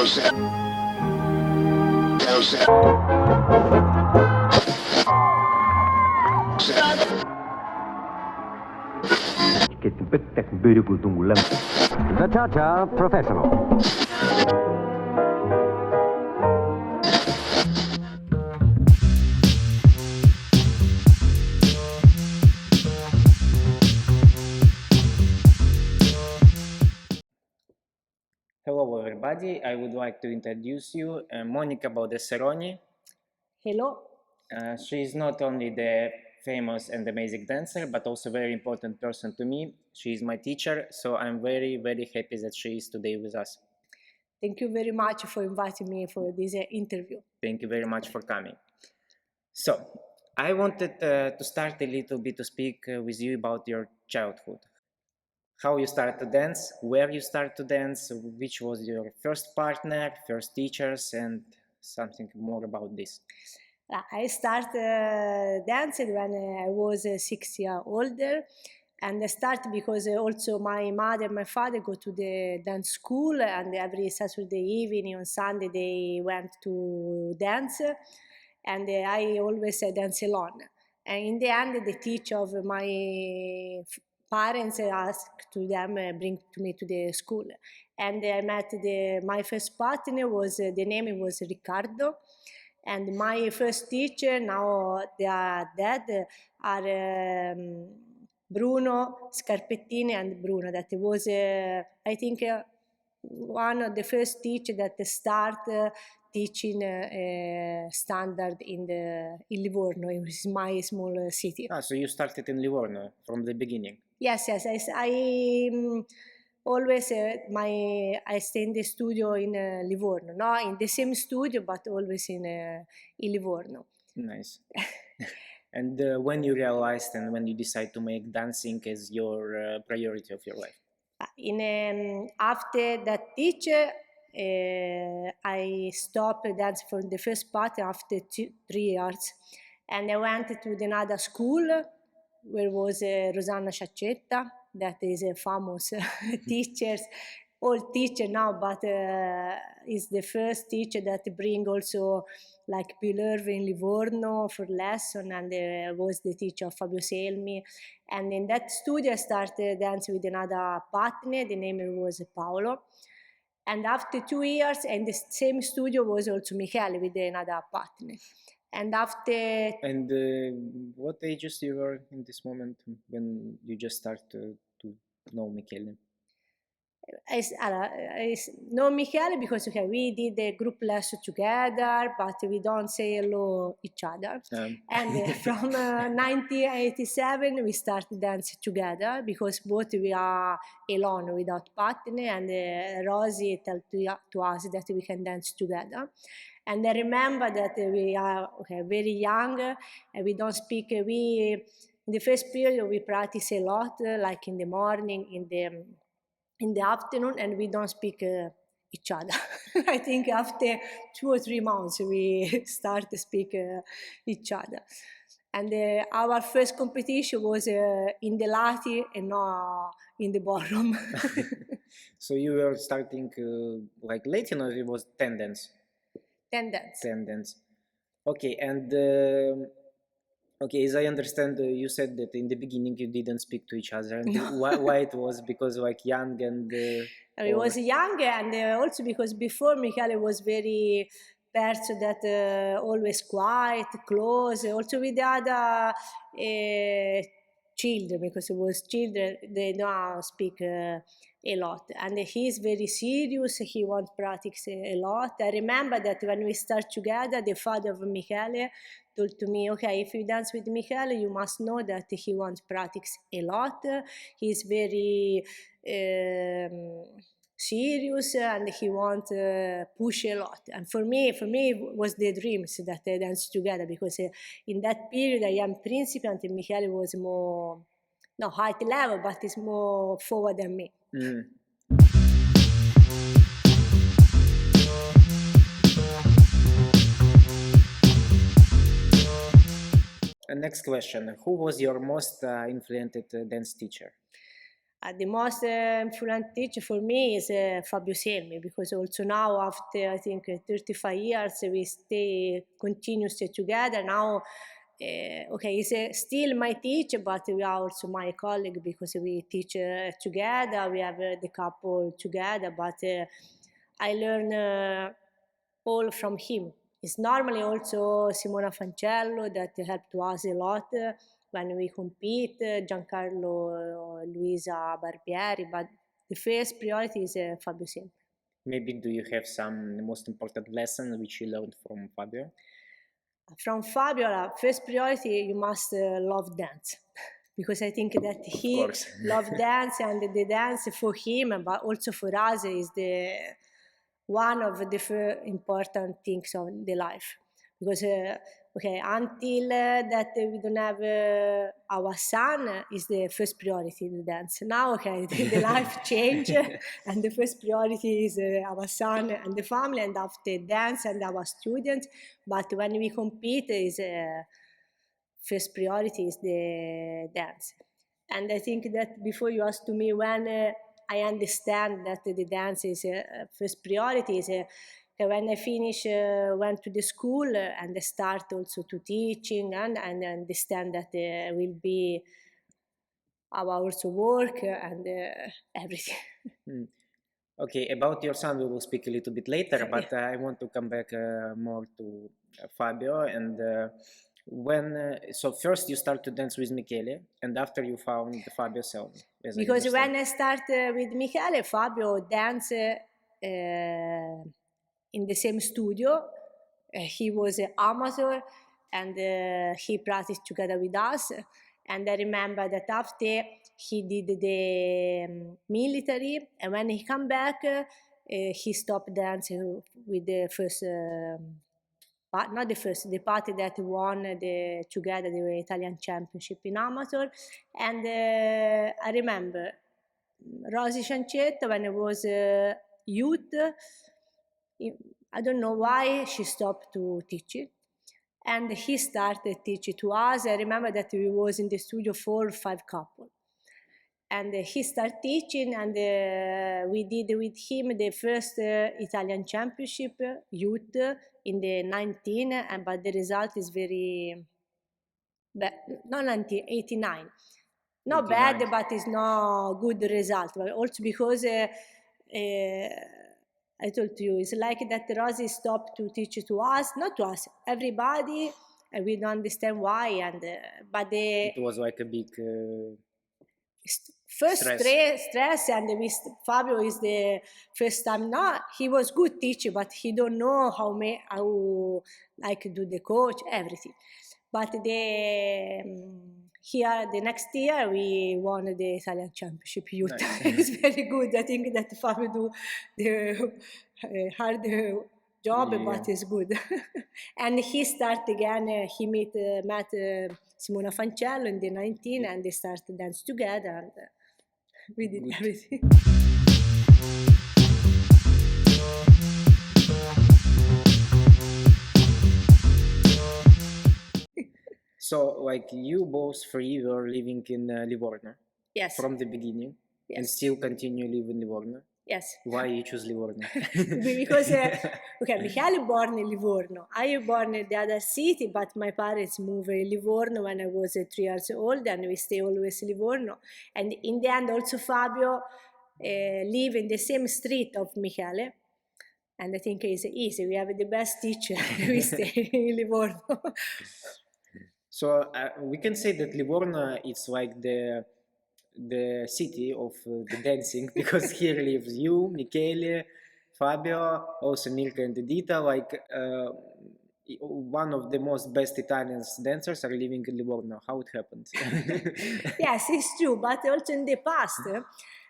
The Cha-Cha Professional. Hello everybody, I would like to introduce you Monica Baldasseroni. Hello. She is not only the famous and amazing dancer, but also a very important person to me. She is my teacher, so I'm very, very happy that she is today with us. Thank you very much for inviting me for this interview. Thank you very much for coming. So, I wanted to start a little bit to speak with you about your childhood. How you started to dance, where you started to dance, which was your first partner, first teachers, and something more about this. I started dancing when I was 6 years older, and I started because also my mother and my father go to the dance school, and every Saturday evening on Sunday they went to dance, and I always dance alone. And in the end, the teacher of my parents asked to them bring to me to the school, and I met my first partner was the name was Riccardo, and my first teacher now they are dead are Bruno Scarpettini and Bruno. That was I think one of the first teachers that start teaching standard in Livorno, in my small city. So you started in Livorno from the beginning. Yes. I always I stay in the studio in Livorno, not in the same studio, but always in Livorno. Nice. And when you realized and when you decide to make dancing as your priority of your life? After that teacher, I stopped dancing for the first part after 3 years, and I went to another school where was Rosanna Sciaccetta, that is a famous old teacher now, but is the first teacher that bring also like Pilar in Livorno for lesson, and was the teacher of Fabio Selmi. And in that studio I started dancing with another partner, the name was Paolo. And after 2 years, in the same studio was also Michele with another partner. And after... And what ages you were in this moment when you just started to know Michele? I know Michele because we did a group lesson together, but we don't say hello each other. And from 1987 we started dancing together because both we are alone without partner, and Rosie told to us that we can dance together. And I remember that we are very young and we don't speak. In the first period we practice a lot, like in the morning, in the afternoon, and we don't speak each other. I think after 2 or 3 months we start to speak each other. And our first competition was in the Lati and not in the ballroom. So you were starting like Latin, or it was tendance? Tendance. Okay, and okay, as I understand, you said that in the beginning you didn't speak to each other. And No. why it was? Because like young and... I was young, and also because before Michele was very person that always quiet, close. Also with the other children, because it was children, they don't speak a lot. And he's very serious, he wants practice a lot. I remember that when we start together, the father of Michele told to me, okay, if you dance with Michele, you must know that he wants practice a lot. He's very serious, and he wants push a lot. And for me, it was the dreams that they dance together, because in that period I am principiant and Michele was more, not height level, but is more forward than me. Mm. Next question. Who was your most influential dance teacher? The most influential teacher for me is Fabio Selmi, because also now after I think 35 years we stay continuously together. Now, okay, he's still my teacher, but we are also my colleague because we teach together. We have the couple together, but I learn all from him. It's normally also Simona Fancello that helped us a lot when we compete, Giancarlo, Luisa Barbieri, but the first priority is Fabio Sim. Maybe do you have some most important lesson which you learned from Fabio? From Fabio, first priority, you must love dance. Because I think that he loves dance, and the dance for him, but also for us, is the one of the important things of the life. Because okay, until that we don't have our son, is the first priority the dance. Now, okay, the life change, and the first priority is our son and the family, and after dance and our students. But when we compete, is first priority is the dance. And I think that before you asked to me when I understand that the dance is first priority is when I finish, went to the school and I start also to teaching and understand that will be our also work and everything. Okay, about your son we will speak a little bit later, but I want to come back more to Fabio. And so first you start to dance with Michele, and after you found Fabio self. Because when I started with Michele, Fabio danced in the same studio. He was an amateur, and he practiced together with us. And I remember that after he did the military, and when he come back, he stopped dancing with the first, but not the first, the party that won together the Italian championship in amateur. And I remember Rosy Ciancetta, when I was youth, I don't know why she stopped to teach it. And he started teaching to us. I remember that we was in the studio 4 or 5 couples. And he started teaching, and we did with him the first Italian championship youth in the 19, but the result is very bad, not 19, 89. Not 89. Bad, but it's not good result. But also because I told you, it's like that Rosie stopped to teach to us, not to us, everybody, and we don't understand why. And but it was like a big first stress, and Fabio is the first time. Not he was good teacher, but he don't know how like do the coach everything. But here the next year we won the Italian Championship youth. Nice. It's very good. I think that Fabio do the hard job, but it's good. And he start again. He met Simona Fancello in the 19, and they start to dance together, and we did good. Everything. So, like you both three were living in Livorno? Yes. From the beginning? Yes. And still continue living in Livorno? Yes. Why you choose Livorno? Because, okay, Michele born in Livorno. I born in the other city, but my parents moved in Livorno when I was 3 years old, and we stay always in Livorno. And in the end, also Fabio live in the same street of Michele. And I think it's easy. We have the best teacher. We stay in Livorno. So we can say that Livorno is like the city of the dancing, because here lives you, Michele, Fabio, also Mirka and Edita. Like one of the most best Italian dancers are living in Livorno. How it happened? Yes, it's true. But also in the past,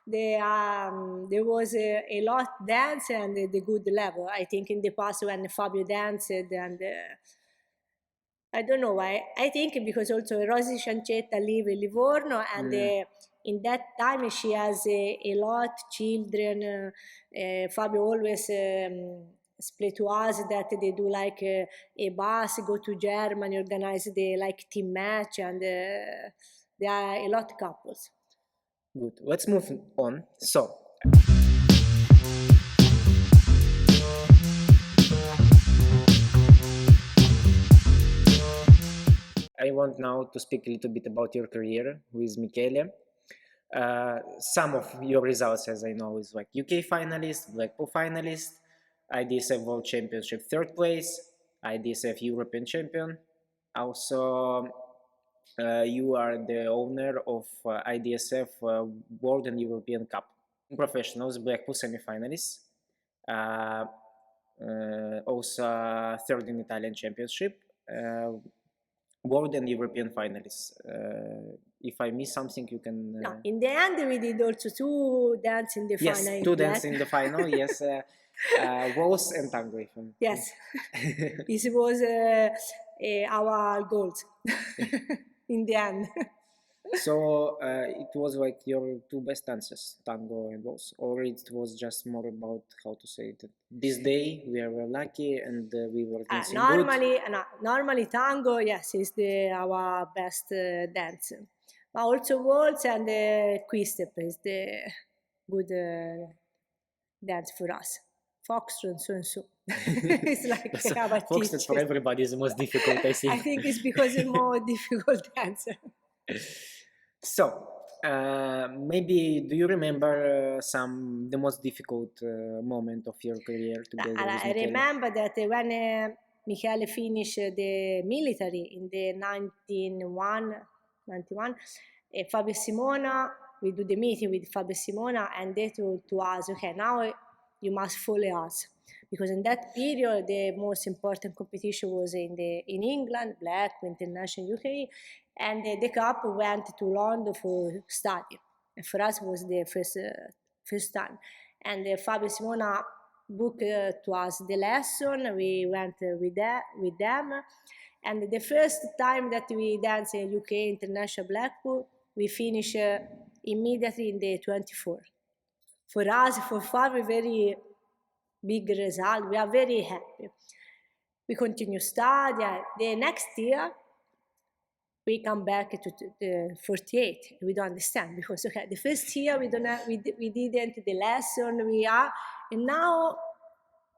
there was a lot dance and the good level. I think in the past when Fabio danced, and I don't know why. I think because also Rosy Ciancetta live in Livorno, and in that time she has a lot children. Fabio always explained to us that they do like a bus, go to Germany, organize the like team match, and there are a lot of couples. Good. Let's move on. So, I want now to speak a little bit about your career with Michele. Some of your results, as I know, is like UK finalist, Blackpool finalist, IDSF World Championship third place, IDSF European champion. Also, you are the owner of IDSF World and European Cup. Professionals, Blackpool semi-finalists. Also third in Italian Championship. World and European finalists. If I miss something, you can. No, in the end, we did also two dance in the Yes, final. two dance in the final. Yes, waltz and tango. Yes, this was our goals in the end. So it was like your two best dances, tango and waltz, or it was just more about how to say it. This day we were lucky and we were dancing normally tango, yes, is our best dance, but also waltz and quick-step is the good dance for us. Foxtrot, so and so. It's like our Foxtrot for everybody is the most difficult, I think. I think it's because it's more difficult dance. So, maybe do you remember the most difficult moment of your career together with I Michele? remember that when Michele finished the military in the 91, Fabio Simona, we do the meeting with Fabio Simona, and they told to us, okay, now you must follow us. Because in that period, the most important competition was in England, Blackpool, International UK, and the cup went to London for study. And for us, it was the first time. And Fabio Simona booked to us the lesson. We went with them. And the first time that we danced in UK International Blackpool, we finished immediately in the 24. For us, for Fabio, very big result. We are very happy. We continue study. The next year, we come back to the 48. We don't understand because okay, the first year we didn't the lesson and now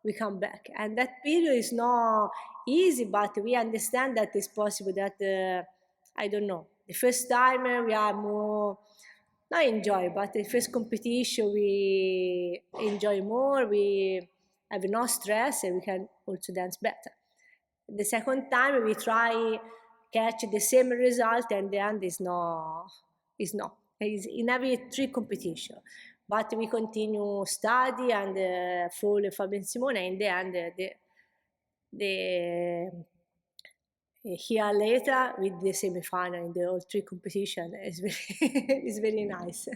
we come back. And that period is not easy, but we understand that it's possible that I don't know. The first time we are more not enjoy, but the first competition we enjoy more. We have no stress and we can also dance better. The second time we try catch the same result and the end is not. It's in every 3 competition. But we continue study and follow Fabio and Simone. In the end, here later with the semi-final in the all 3 competition is very nice.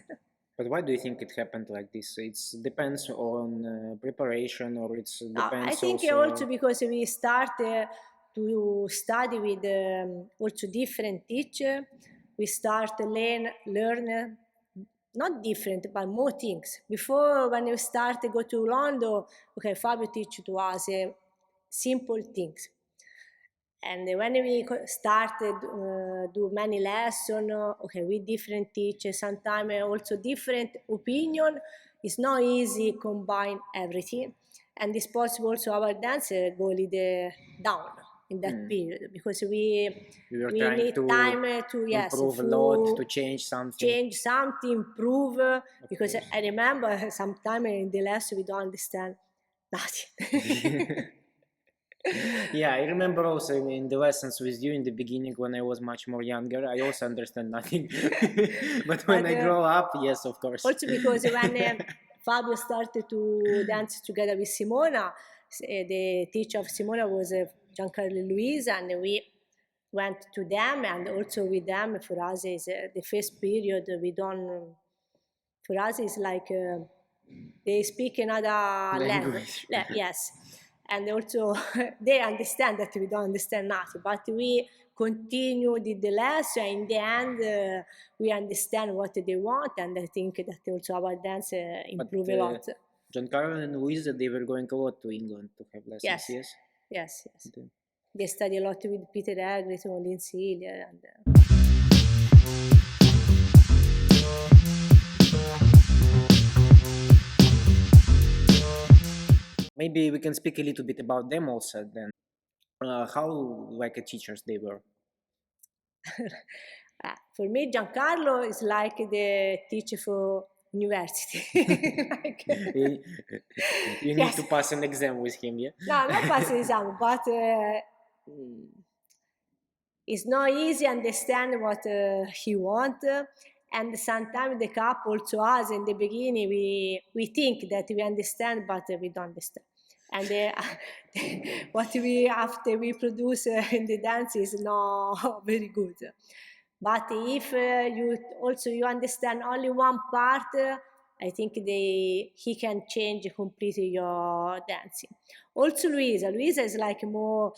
But why do you think it happened like this? It depends on preparation, or it depends. I think also because we started to study with also different teacher. We start to learn not different, but more things. Before, when we start to go to London, okay, Fabio teach to us simple things. And when we started do many lessons, okay, with different teachers, sometimes also different opinion, it's not easy to combine everything. And it's possible also our dancer go a little down in that period because we need time to improve a lot, to change something. Improve. Because I remember sometimes in the lesson we don't understand nothing. Yeah, I remember also in the lessons with you in the beginning when I was much more younger, I also understand nothing. But when I grow up, yes, of course. Also because when Fabio started to dance together with Simona, the teacher of Simona was Giancarlo Luisa, and we went to them, and also with them, for us is the first period we don't, for us is like they speak another language. Yes. And also they understand that we don't understand nothing, but we continue the lesson. In the end, we understand what they want, and I think that also our dance improve a lot. Giancarlo and Luisa, they were going a lot to England to have lessons, yes? Okay. They study a lot with Peter Egerton, Lynn Sealer, and Maybe we can speak a little bit about them also then. How like teachers they were. For me, Giancarlo is like the teacher for university. Like, You need yes, to pass an exam with him, yeah? no, not passing exam, but mm, it's not easy understand what he want. And sometimes the cup also us in the beginning we think that we understand, but we don't understand. And what we after we produce in the dance is not very good. But if you understand only one part, I think he can change completely your dancing. Also, Luisa is like more.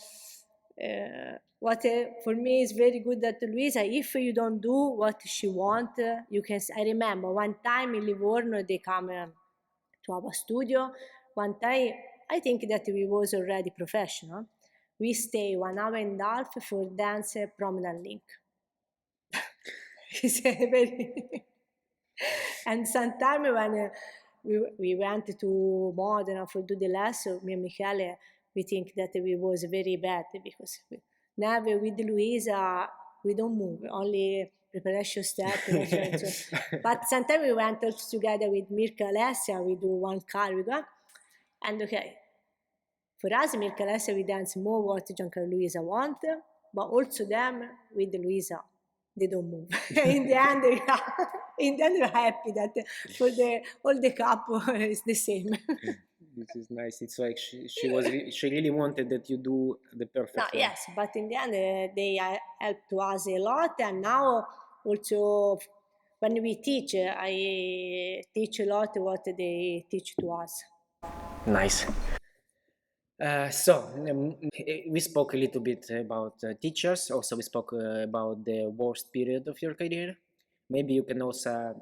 What for me is very good that Luisa, if you don't do what she want, you can. I remember one time in Livorno they come to our studio. One time I think that we was already professional. We stay 1 hour and a half for dance promenade link. It's a very and sometimes when we went to Modena for do the lesson, me and Michele, we think that we was very bad because never with Luisa we don't move, only preparation step. But sometimes we went also together with Mirka Alessia, we do one car, we go, and okay, for us, Mirka Alessia, we dance more what Giancarlo Luisa want, but also them with Luisa, they don't move. In the end, we're happy that for the all the couple is the same. This is nice. It's like she really wanted that you do the perfect No, one. yes, but in the end, they helped to us a lot, and now also when we teach, I teach a lot what they teach to us. Nice. We spoke a little bit about teachers. Also, we spoke about the worst period of your career. Maybe you can also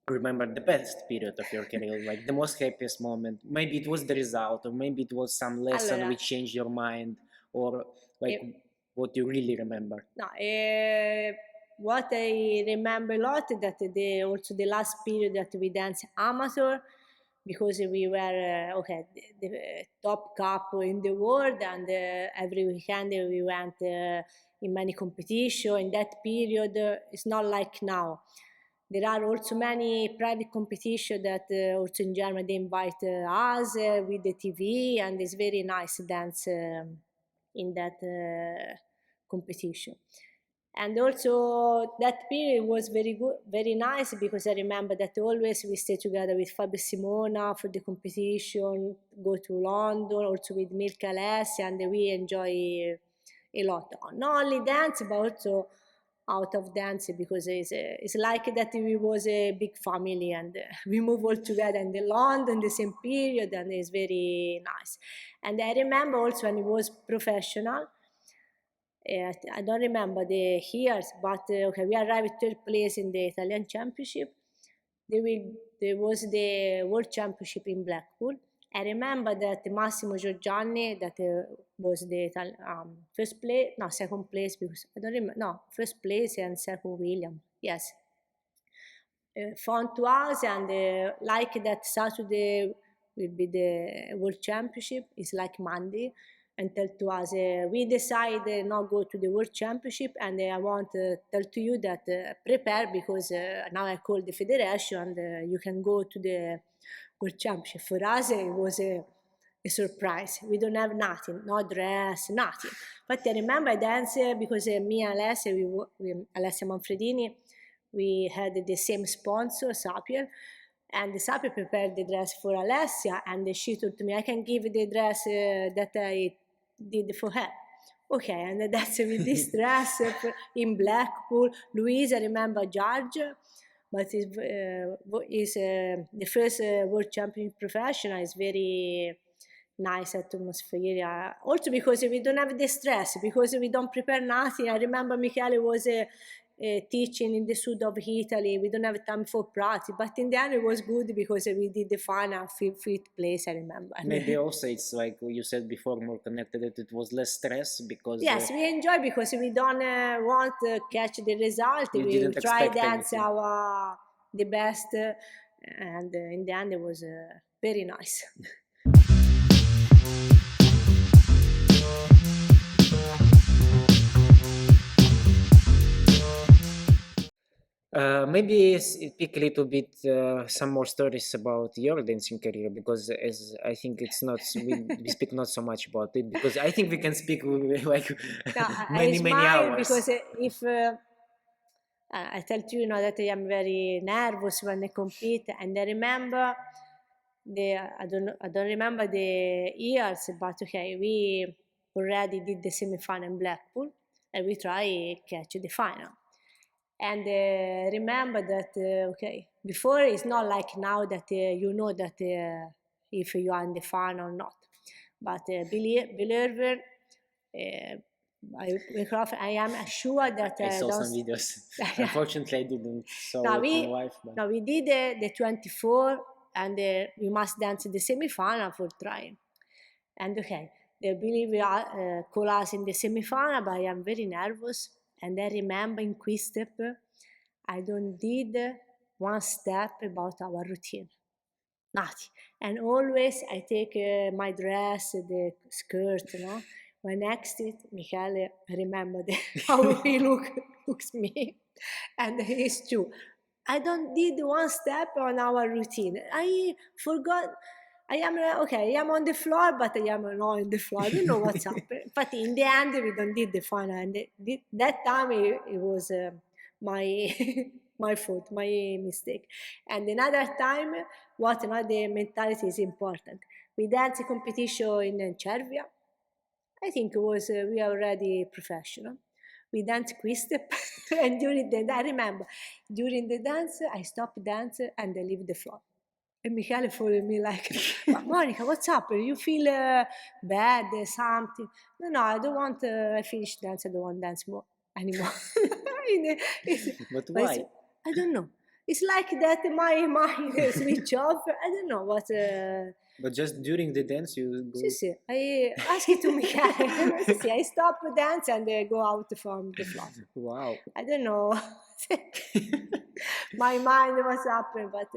remember the best period of your career, like the most happiest moment. Maybe it was the result, or maybe it was some lesson Allora, which changed your mind, or like eh, what you really remember. no, what I remember a lot that also the last period that we danced amateur because we were okay the top couple in the world, and every weekend we went in many competition. In that period, it's not like now. There are also many private competition that also in Germany they invite us with the TV, and it's very nice to dance in that competition. And also that period was very good, very nice because I remember that always we stay together with Fabio Simona for the competition, go to London, also with Milka Alessia, and we enjoy a lot. Not only dance, but also out of dance because it's like that we was a big family, and we move all together in the London the same period, and it's very nice. And I remember also when it was professional. I don't remember the years, but okay, we arrived third place in the Italian Championship. There was the World Championship in Blackpool. I remember that Massimo Giorgiani, that was the first place, no, second place, because I don't remember, no, first place and second William, yes. Found to us, and like that Saturday will be the World Championship, it's like Monday, and tell to us, we decide not go to the World Championship, and I want to tell to you that prepare because now I call the federation, and you can go to the World Championship. For us, it was a surprise. We don't have nothing, no dress, nothing. But I remember I danced because me and Alessia, Alessia Manfredini, we had the same sponsor, Sapien, and the Sapien prepared the dress for Alessia, and she told me, I can give the dress that I did for her. Okay, and that's with this dress in Blackpool. Louise, I remember George, but is the first world champion professional. Is very nice atmosphere. Also because we don't have the stress, because we don't prepare nothing. I remember Michele was teaching in the south of Italy. We don't have time for practice, but in the end it was good because we did the final fifth place. I remember. Maybe also it's like you said before, more connected, that it was less stress because yes, we enjoy because we don't want to catch the result. We try dance the best, and in the end it was very nice. Maybe speak a little bit some more stories about your dancing career, because as I think it's not we speak not so much about it, because I think we can speak like No, I many smile hours. because if I tell you, that I am very nervous when I compete, and I remember I don't remember the years, but okay, we already did the semi-final in Blackpool, and we try catch the final. And remember that okay, before it's not like now that you know that if you are in the final or not, but believe it, I am sure that I saw don't. some videos. Yeah. Unfortunately, I didn't saw Now it in we live, but now we did the 24, and we must dance the semi-final for trying. And okay, they believe we are call us in the semi-final, but I am very nervous. And I remember in quick step, I don't did one step about our routine. Nothing. And always I take my dress, the skirt, When next it, Michele, remember how he looks me. And it's true. I don't did one step on our routine. I forgot. I am okay. I am on the floor, but I am not on the floor. I don't know what's happened. But in the end, we don't did the final. And that time it was my my fault, my mistake. And another time, what another mentality is important. We dance a competition in Cervia. I think it was we are already professional. We dance quick step, and during the I remember during the dance I stopped dance and I leave the floor. And Michele followed me like, "But Monica, what's up? You feel bad, something?" No, no, I don't want. I finished dance. I don't want dance more anymore. but But why? I don't know. It's like that. My mind switch off. I don't know what. But just during the dance, you go. Sì, sì, I ask it to Michele. Sì, sì, I stop dance and go out from the floor. Wow. I don't know. My mind was up, but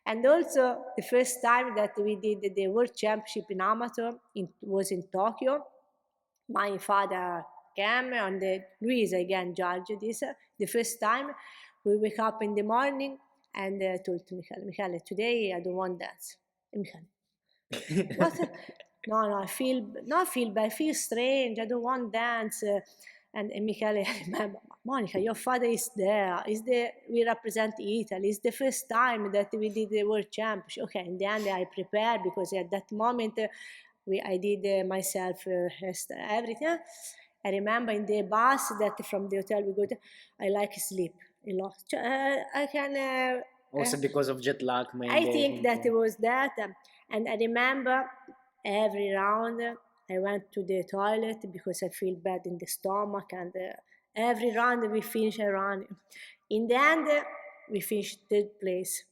and also the first time that we did the World Championship in amateur was in Tokyo. My father came and Luis again judged this. The first time we wake up in the morning and told to Michele, today I don't want dance. And Michele, what? No, no, I feel not feel bad. I feel strange. I don't want dance. And Michele, I remember, Monica, your father is there. Is the we represent Italy. It's the first time that we did the World Championship. Okay, in the end, I prepared because at that moment I did myself everything. I remember in the bus that from the hotel we go to, I like sleep a lot. I can. Also because of jet lag, I maybe. think that it was that. And I remember every round I went to the toilet because I feel bad in the stomach. And every round we finish a run. In the end, we finished third place.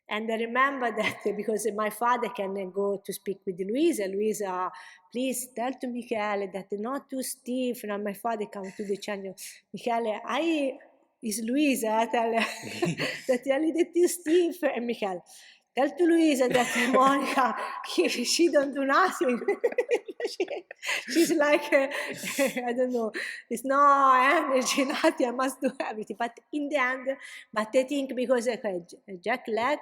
And I remember that because my father can go to speak with Luisa. Luisa, please tell to Michele that not too stiff. And my father come to the channel. Michele, is Luisa, tell that a little too stiff. And Michele, tell to Luisa that Monica, she don't do nothing. She's like, I don't know, it's no energy, nothing, I must do everything. But in the end, but I think because jet lag,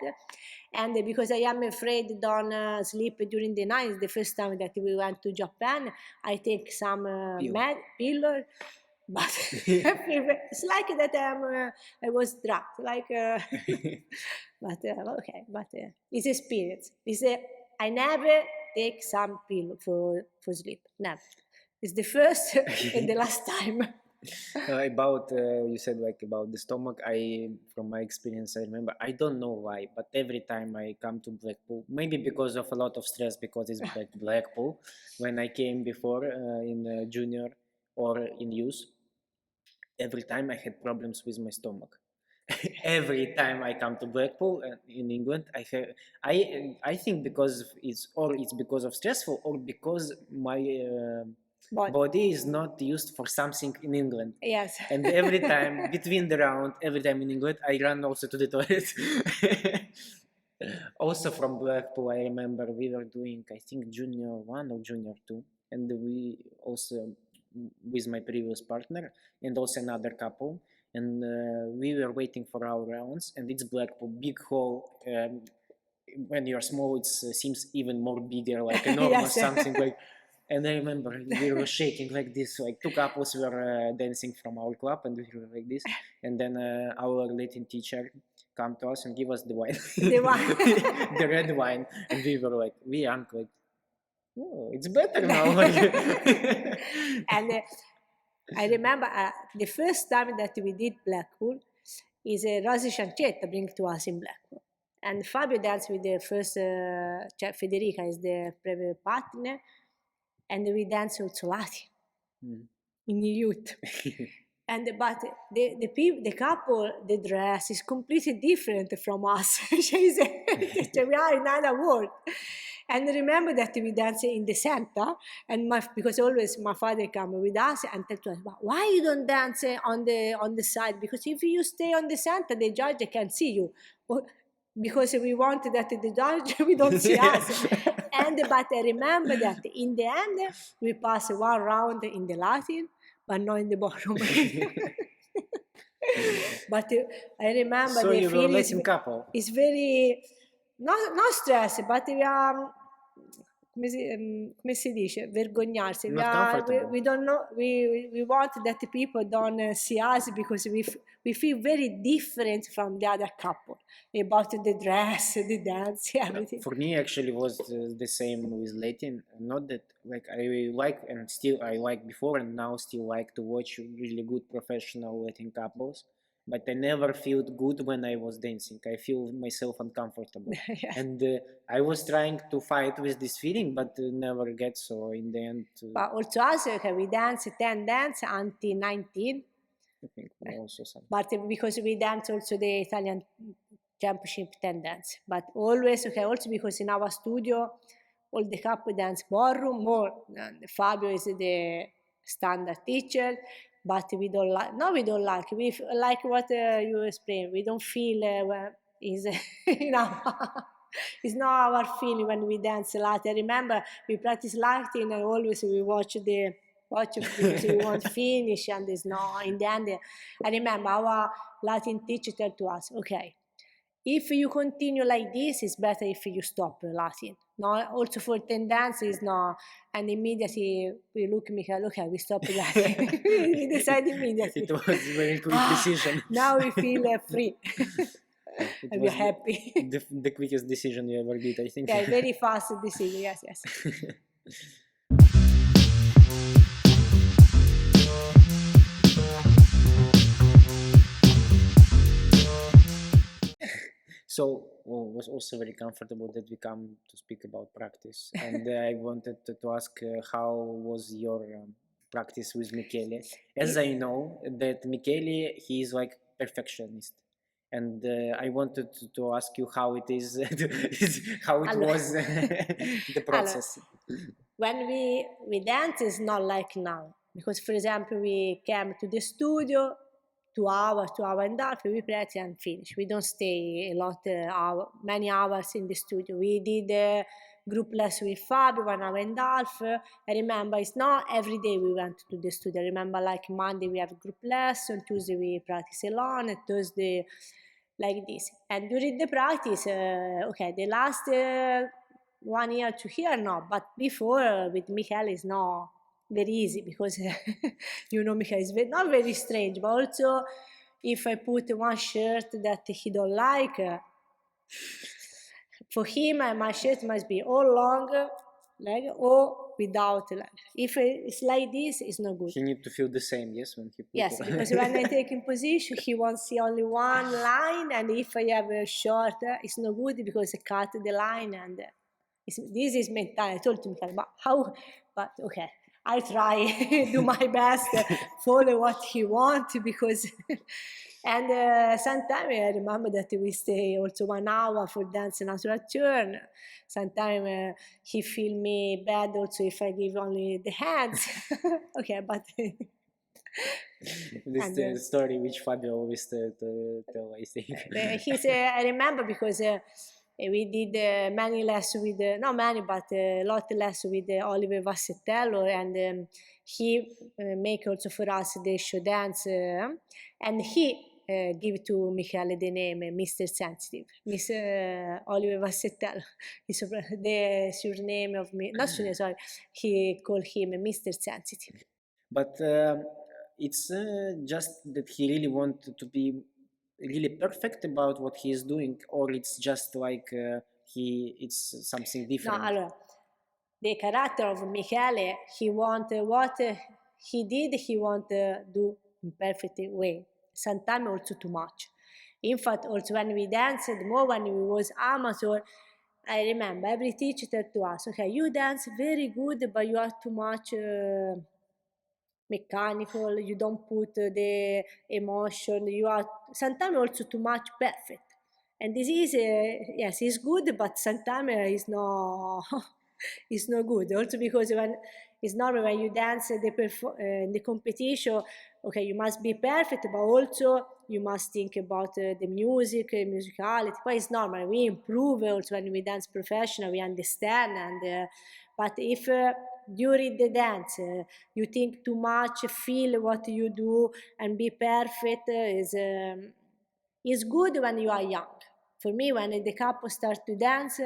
and because I am afraid don't sleep during the night, the first time that we went to Japan, I take some pillar, but it's like that I was trapped, like, but okay, but it's experience. I never take some pill for sleep. Never. It's the first and the last time. About you said like about the stomach. I from my experience, I remember. I don't know why, but every time I come to Blackpool, maybe because of a lot of stress, because it's Blackpool. When I came before in junior or in youth, every time I had problems with my stomach. Every time I come to Blackpool in England, I think because it's because of stressful or because my But body is not used for something in England. yes. And every time between the round, every time in England, I run also to the toilet. Also from Blackpool, I remember we were doing, I think, junior one or junior two, and we also with my previous partner and also another couple, and we were waiting for our rounds, and it's Blackpool, big hall. When you're small, it seems even more bigger, like enormous, Yes. something like. And I remember we were shaking like this, like two couples were dancing from our club, and we were like this. And then our Latin teacher come to us and give us the wine, The wine. the red wine, and we were like, we aren't like, oh, it's better now. Like, And I remember the first time that we did Blackpool is Rosy Chancetta bring to us in Blackpool. And Fabio danced with the first, Federica is the previous partner, and we dance also Latin in youth. And but the couple, the dress is completely different from us. We are in another world. And remember that we dance in the center, and because always my father come with us and tell us, why you don't dance on the side? Because if you stay on the center, the judge can see you. Because we want that the judge we don't see us. But I remember that in the end we pass one round in the Latin, but not in the ballroom. But I remember so the you were feeling Latin couple. is very not stress, but we are come si dice, vergognarsi. Not comfortable. We don't know. We want that people don't see us because we feel very different from the other couple about the dress, the dance, everything. For me, actually, was the same with Latin. Not that like I like and still I like before and now still like to watch really good professional Latin couples. But I never felt good when I was dancing. I feel myself uncomfortable. Yes. And I was trying to fight with this feeling, but never get so in the end. But also us, okay, we dance 10 dance until 19. I think also some. But because we dance also the Italian championship 10 dance. But always, okay, also because in our studio, all the couple dance ballroom more. Fabio is the standard teacher. But we don't like. No, we don't like. We like what you explained. We don't feel is you know. It's not our feeling when we dance Latin. I remember we practice Latin and always we watch because we want to finish and there's no in the end. I remember our Latin teacher told to us, okay, if you continue like this, it's better if you stop Latin. No, also for 10 dance is no, and immediately we look Michael, okay, we stop Latin. We decide immediately. It was a very quick decision. Now we feel free. And we're happy. The quickest decision you ever did, I think. Yeah, very fast decision, yes. So was also very comfortable that we come to speak about practice. And I wanted to ask how was your practice with Michele? As I know that Michele, he is like perfectionist. And I wanted to ask you how it is, how it was the process. When we dance, it's not like now. Because, for example, we came to the studio, 2 hours and a half, we practice and finish. We don't stay many hours in the studio. We did group lesson with Fabio, 1 hour and a half. I remember it's not every day we went to the studio. I remember like Monday we have group lesson, Tuesday we practice alone, and Thursday like this. And during the practice, okay, the last 1 year, 2 years, no, but before with Michele is not very easy because you know Michele is not very strange, but also if I put one shirt that he don't like, for him my shirt must be all long leg or without leg. If it's like this, it's not good. He need to feel the same, yes, when he put Yes, because when I take in position, he wants to see only one line, and if I have a short, it's not good because I cut the line, and this is mental. I told him, but how? But okay, I try, do my best, follow what he wants because. And sometimes I remember that we stay also 1 hour for dance natural turn. Sometimes he feel me bad also if I give only the hands. Okay, but this is the story which Fabio always tell, I think. I remember because We did many lessons with, not many, but a lot less with Oliver Vassettello, and he make also for us the show dance, and he give to Michele the name Mr. Sensitive, Mr. Oliver Vassettello, is the surname of me, not surname, sorry, he called him Mr. Sensitive. But it's just that he really wanted to be really perfect about what he is doing, or it's just like it's something No, different. allora, the character of Michele, he want what he did, he want do in perfect way. Sometimes also too much. In fact, also when we danced, more when we was amateur, I remember every teacher said to us, okay, you dance very good, but you are too much mechanical, you don't put the emotion, you are sometimes also too much perfect. And this is, yes, it's good, but sometimes it's not, it's not good. Also because when it's normal when you dance the competition, okay, you must be perfect, but also you must think about the music, musicality. But it's normal. We improve also when we dance professional. We understand, and but if during the dance you think too much, feel what you do, and be perfect is good when you are young. For me, when the couple start to dance,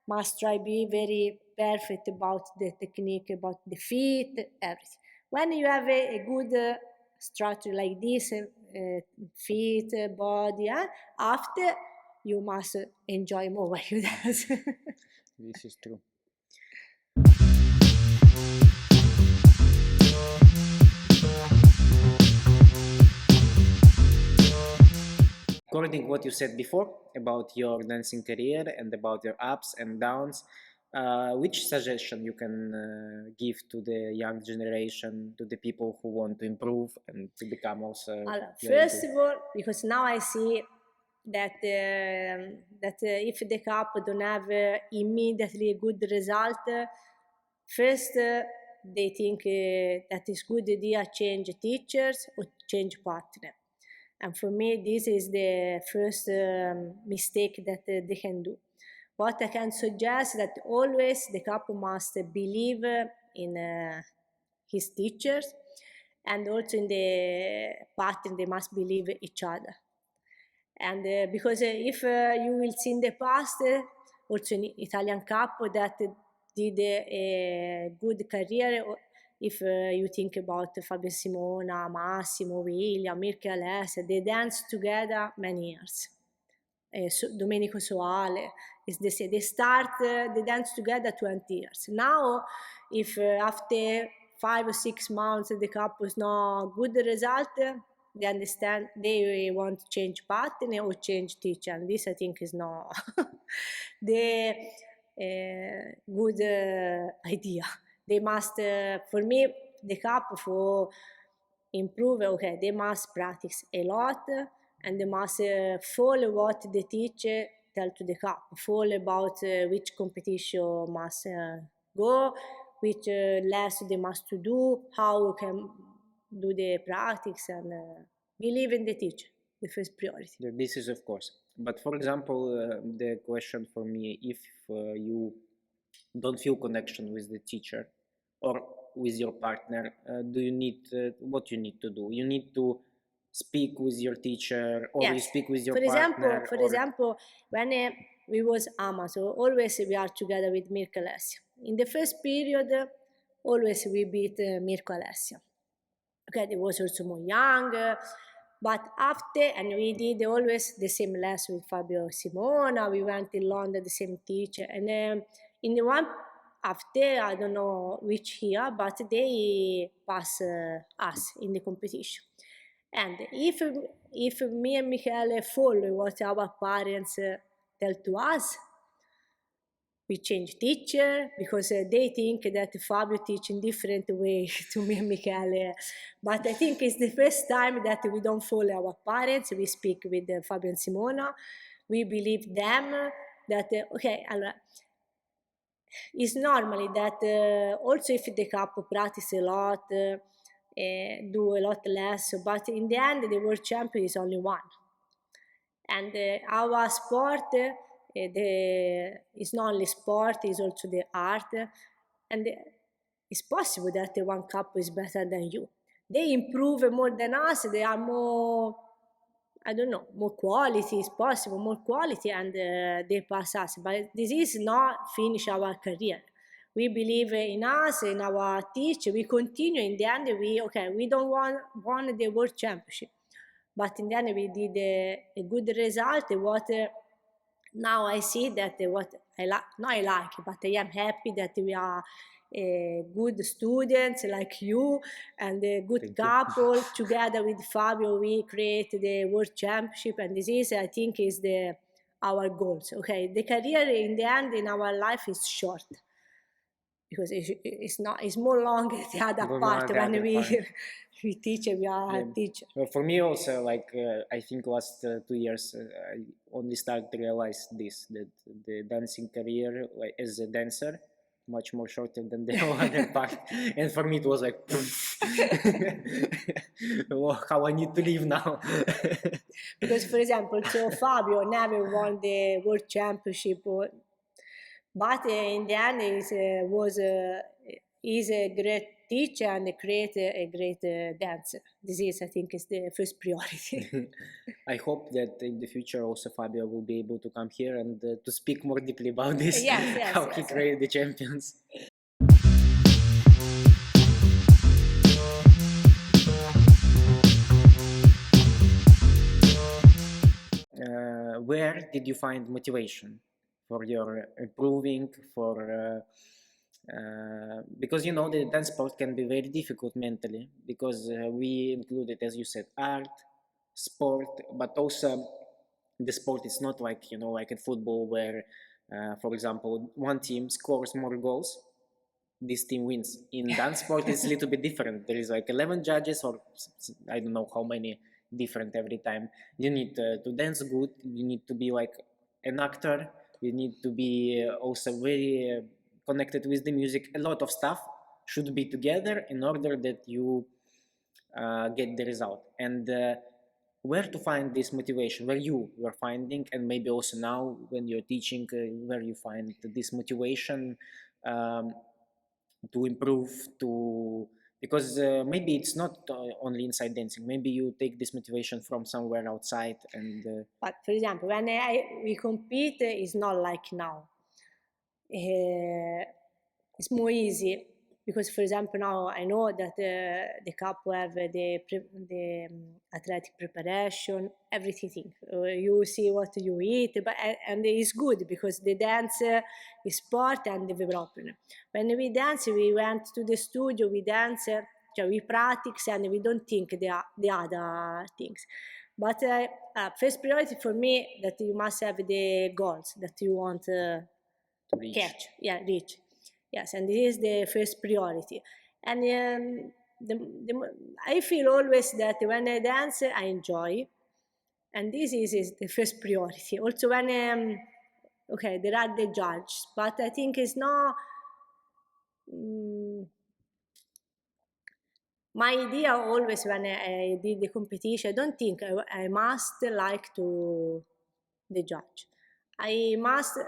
must try be very perfect about the technique, about the feet, everything. When you have a good structure like this, feet, body, after you must enjoy more when you dance. This is true. According to what you said before about your dancing career and about your ups and downs, which suggestion you can give to the young generation, to the people who want to improve and to become also First of all, because now I see that if the couple don't have immediately a good result, first they think that it's good idea change teachers or change partner. And for me, this is the first mistake that they can do. What I can suggest that always the couple must believe in his teachers, and also in the partner they must believe each other. And because if you will see in the past, also in Italian couple that did a good career, if you think about Fabio Simona, Massimo, William, Mirko Alessia, they danced together many years. Domenico Soale is the same. They start, they dance together 20 years. Now, if after 5 or 6 months the couple is not good result, they understand they want to change partner or change teacher. And this I think is not the good idea. They must, for me, the couple for improve, okay, they must practice a lot, and they must follow what the teacher tell to the couple, follow about which competition must go, which lesson they must to do, how we can do the practice, and believe in the teacher, the first priority. This is of course. But for example, the question for me, if you don't feel connection with the teacher or with your partner, do you need what you need to do? You need to speak with your teacher, or you Yes. speak with your For example, partner. for example, when we was amateur, always we are together with Mirko Alessia. In the first period, always we beat Mirko Alessia. Okay, they was also more young, but after, and we did always the same lesson with Fabio Simona. We went in London, the same teacher, and in the one after, I don't know which year, but they pass us in the competition. And if me and Michele follow what our parents tell to us, we change teacher because they think that Fabio teach in different way to me and Michele. But I think it's the first time that we don't follow our parents. We speak with Fabio and Simona. We believe them that, okay, allora, it's normally that also if the couple practice a lot, do a lot less, but in the end the world champion is only one. And our sport it's not only sport, it's also the art, and it's possible that the one couple is better than you. They improve more than us. They are more, I don't know, more quality is possible, more quality, and they pass us. But this is not finish our career. We believe in us, in our teacher. We continue. In the end, we don't want the world championship, but in the end we did a good result. What now I see that what I like, not I like, but I am happy that we are good students like you and a good Thank you. couple. Together with Fabio, we create the World Championship, and this is, I think, is our goals. Okay, the career in the end in our life is short because it's more long the other More part the when other we part. we teach, we are Yeah. a teacher. Well, for me also, like I think last 2 years, I only started to realize this, that the dancing career, like as a dancer, much more shorter than the other part. And for me, it was like, oh, how I need to live now. Because, for example, so Fabio never won the world championship, but in the end, he's a great teacher and a great dancer. This is, I think, is the first priority. I hope that in the future also Fabio will be able to come here and to speak more deeply about this, Yes, how he created the champions. Where did you find motivation for your improving, because you know the dance sport can be very difficult mentally, because we included, as you said, art, sport, but also the sport is not like, you know, like in football where for example one team scores more goals, this team wins. In dance sport it's a little bit different. There is like 11 judges, or I don't know how many, different every time. You need to dance good, you need to be like an actor, you need to be also very connected with the music. A lot of stuff should be together in order that you get the result. And where to find this motivation, where you were finding, and maybe also now when you're teaching, where you find this motivation um, to improve, to, because maybe it's not only inside dancing, maybe you take this motivation from somewhere outside. And But for example, when we compete, it's not like now. It's more easy because, for example, now I know that the couple have the athletic preparation, everything. You see what you eat, but and it's good because the dance is sport and development. When we dance, we went to the studio, we dance, we practice, and we don't think the other things. But first priority for me that you must have the goals that you want. reach. Catch, yeah, reach, yes, and this is the first priority. And I feel always that when I dance I enjoy, and this is the first priority. Also when okay, there are the judges, but I think it's not my idea always when I did the competition. I don't think I must like to the judge. I must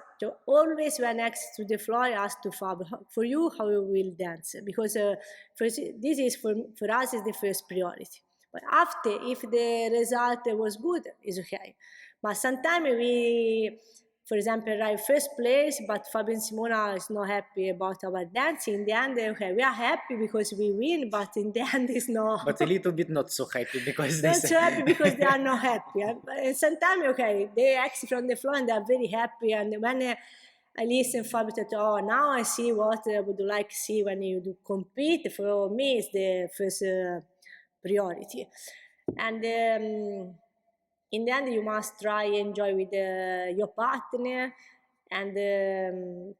always when next to the floor I ask to Fab, for you how you will dance, because first, this is for us is the first priority. But after, if the result was good, is okay. But sometimes we, for example, arrive first place, but Fabio and Simona is not happy about our dancing. In the end, okay, we are happy because we win, but in the end, it's not. But a little bit not so happy because Not so happy because they are not happy. And sometimes, okay, they exit from the floor and they are very happy. And when I listen Fabio that, oh, now I see what I would like to see when you do compete. For me, it's the first priority. And in the end, you must try enjoy with your partner. And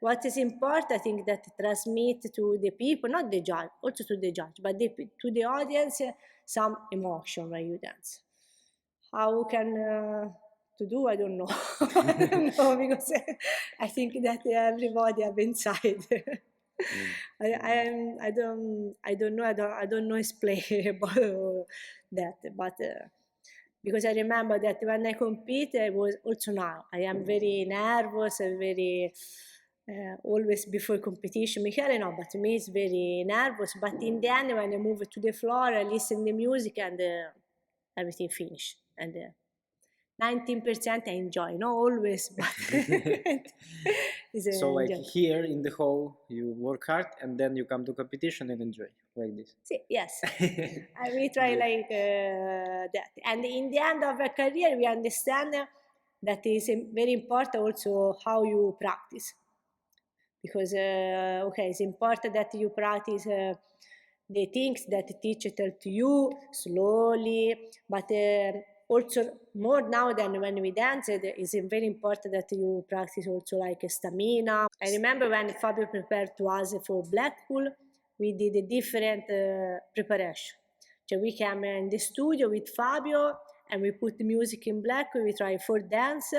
what is important, I think, that transmit to the people, not the judge, also to the judge, but to the audience, some emotion when you dance. How can to do? I don't know. I don't know because I think that everybody have inside. I don't know. I don't know explain about that, but because I remember that when I compete, I was also now. I am very nervous and very always before competition. Michele, no, but me is very nervous. But in the end, when I move to the floor, I listen the music and everything finish. And 19% I enjoy, not always, but it's So like enjoy. here in the hall, you work hard and then you come to competition and enjoy like this. Yes, I will try Good. like that. And in the end of a career, we understand that is very important also how you practice. Because, okay, it's important that you practice the things that the teacher tell to you slowly, but also more now than when we danced, it's very important that you practice also like stamina. I remember when Fabio prepared to us for Blackpool, we did a different preparation. So we came in the studio with Fabio and we put the music in black. We try for dance,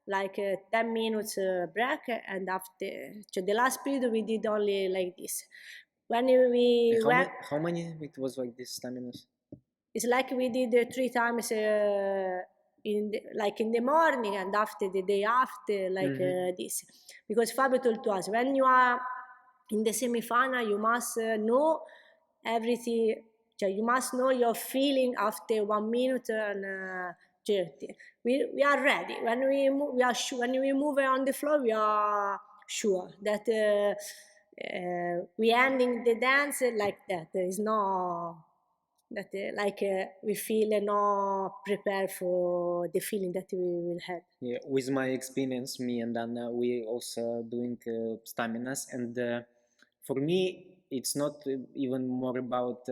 like 10 minutes break, and after so the last period we did only like this. When we went, How many it was like this stamina? it's like we did 3 times like in the morning and after the day after, like this. Because Fabio told to us, when you are in the semi-final, you must know everything. So you must know your feeling after 1 minute and 30. We are ready. When we are when we move on the floor, we are sure that we ending the dance like that. There is no that like we feel not prepared for the feeling that we will have. Yeah, with my experience, me and Anna, we also doing staminas, and for me, it's not even more about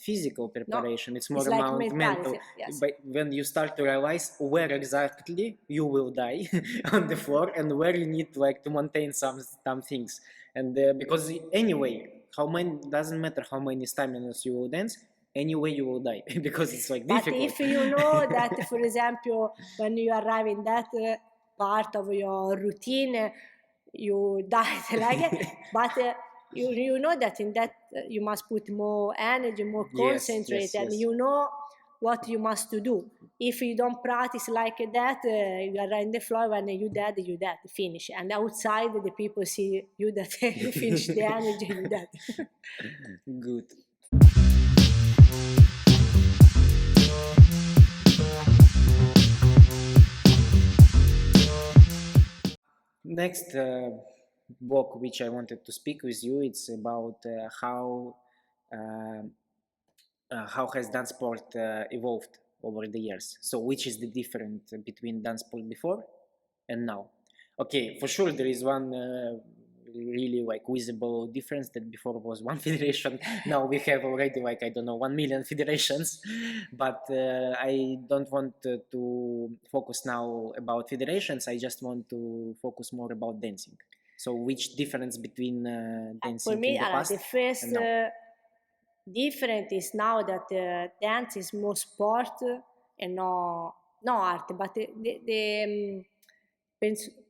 physical preparation. It's more it's like about mental. mentality. Yes. But when you start to realize where exactly you will die on the floor and where you need like to maintain some things, and because anyway, how many doesn't matter how many staminas you will dance. Anyway, you will die because it's like But difficult. if you know that, for example, when you arrive in that part of your routine, you died like it, but you know that in that you must put more energy, more Yes, concentrate, yes, and yes. you know what you must to do. If you don't practice like that, you are in the floor. When you dead, finish. And outside, the people see you that you finish the energy, you dead. Good. Next book which I wanted to speak with you, it's about uh, how has dance sport evolved over the years. So which is the difference between dance sport before and now? Okay, for sure there is one really like visible difference, that before was one federation, now we have already like I don't know 1 million federations. But I don't want to focus now about federations. I just want to focus more about dancing. So which difference between For dancing me, in the past the first and now? different is now that dance is more sport and no art, but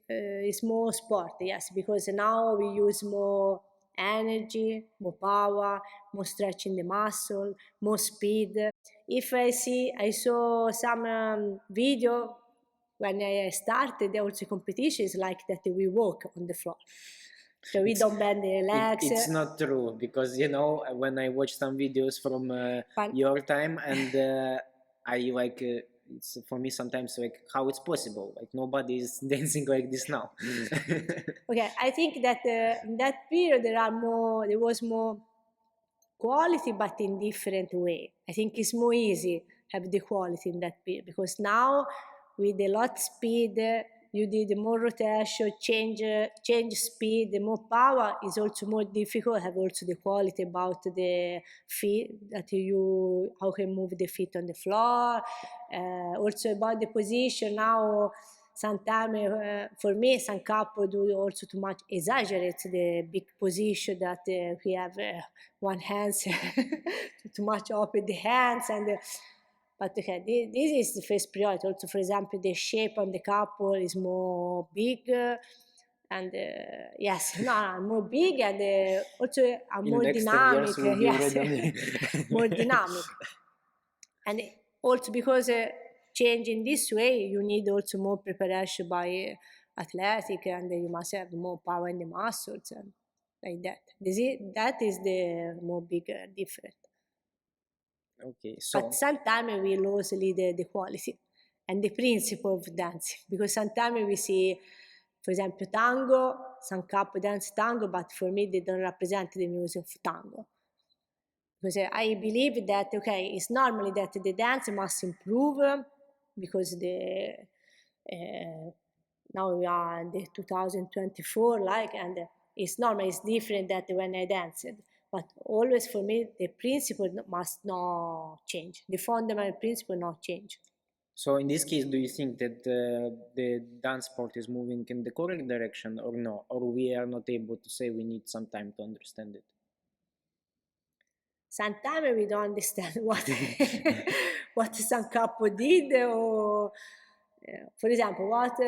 it's more sport, yes, because now we use more energy, more power, more stretching the muscle, more speed. If I saw some video when I started also competitions like that we walk on the floor. So we don't bend the legs. It's not true, because you know when I watch some videos from your time, and I like it's for me sometimes like how it's possible, like nobody is dancing like this now. Okay, I think that in that period there was more quality, but in different way. I think it's more easy have the quality in that period because now with a lot speed, you did more rotation, change speed, the more power is also more difficult. Have also the quality about the feet that you how can move the feet on the floor. Also about the position now. Sometimes for me, some couple do also too much exaggerate the big position that we have one hands too much open the hands and. But okay, this is the first priority. Also, for example, the shape on the couple is more big, and yes, no, more big and also In more next 10 years dynamic. will be Yes, already more dynamic, and also because change in this way, you need also more preparation by athletic, and you must have more power in the muscles and like that. That is the more bigger difference. Okay, But so sometimes we lose the quality and the principle of dancing, because sometimes we see, for example, tango, some couple dance tango, but for me they don't represent the music of tango. Because I believe that, okay, it's normally that the dance must improve, because now we are in the 2024, like, and it's normal, it's different that when I danced. But always for me, the principle must not change. The fundamental principle not change. so in this case, do you think that the dance sport is moving in the correct direction or no? Or we are not able to say, we need some time to understand it? Sometimes we don't understand what what some couple did, or for example, what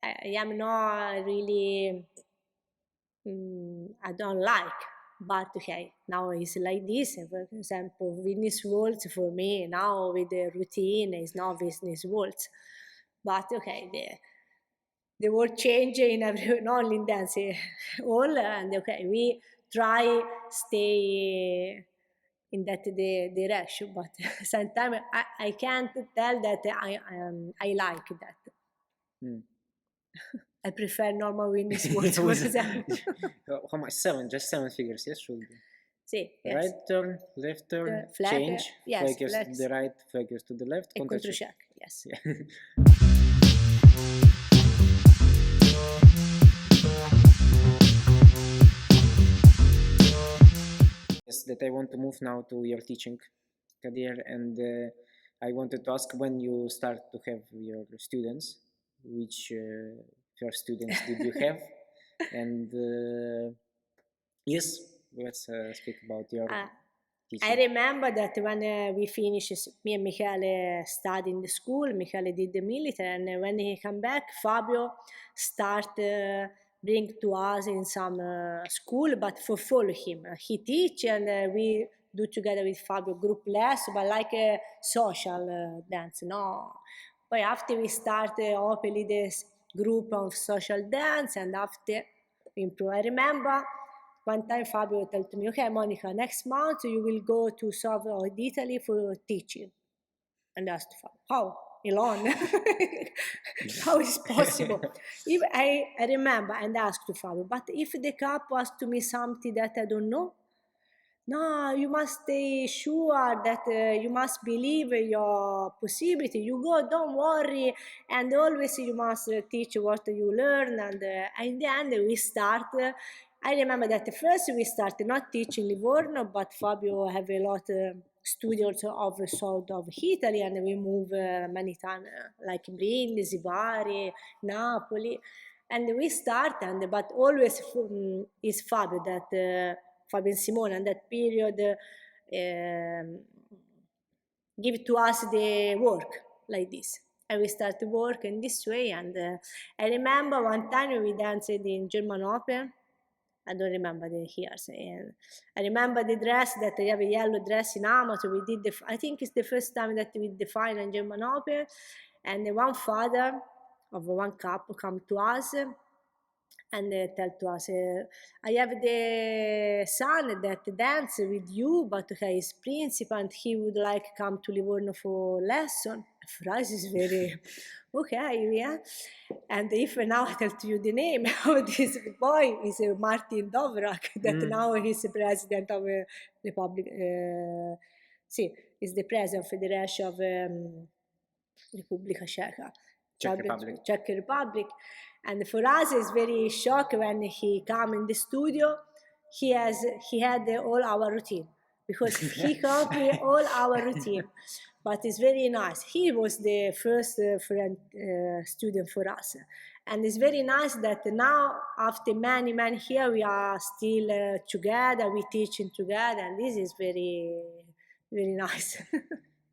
I am not really, I don't like. But okay, now it's like this. For example, Venus waltz for me now with the routine is not Venus waltz. But okay, the world change in every, not only in dancing, all, and okay, we try stay in that direction. But sometimes I can't tell that I like that. Hmm. I prefer normal winning sports, for example. How much? Seven, just seven figures, yes, should be. Sì, yes. Right turn, left turn, The flag, change, yes, flankers to flags. the right, flankers to the left, E contra contro check. check, yes. Yeah. Yes, that I want to move now to your teaching career, and I wanted to ask when you start to have your students, which first students did you have, and yes, let's speak about your I teaching. remember that when we finished, me and Michele studied in the school, Michele did the military, and when he came back, Fabio started bring to us in some school, but for follow him. He teach, and we do together with Fabio group less, but like a social dance, no? Poi after we started openly this group of social dance, and after we improve. I remember one time Fabio told me, okay, Monica, next month you will go to South of Italy for teaching. And I asked Fabio, how? Alone? How is possible? If I remember and asked to Fabio, but if the couple asks to me something that I don't know, no, you must stay sure that you must believe your possibility. You go, don't worry, and always you must teach what you learn. And in the end, we start. I remember that first we started not teaching Livorno, but Fabio have a lot studios of south of Italy, and we move many times, like Brindisi, Bari, Napoli, and we start. And but always is Fabio that. Fabio and Simone in that period give to us the work like this. And we start to work in this way. And I remember one time we danced in German Open. I don't remember the years. And I remember the dress that I have a yellow dress in amateur. We did I think it's the first time that we did the final in German Open. And one father of one couple come to us and tell to us, I have the son that dance with you, but okay, he's principal and he would like come to Livorno for lesson. For us, it's very okay, yeah. And if now I tell to you the name of this boy is Martin Dovrak, that now he's the president of Republic. Sì, is the president of Federation of Repubblica Ceca. Czech Republic. Czech Republic. And for us, it's very shock when he come in the studio. He had all our routine because he copied all our routine. But it's very nice. He was the first friend student for us, and it's very nice that now after many years we are still together. We teaching together, and this is very nice.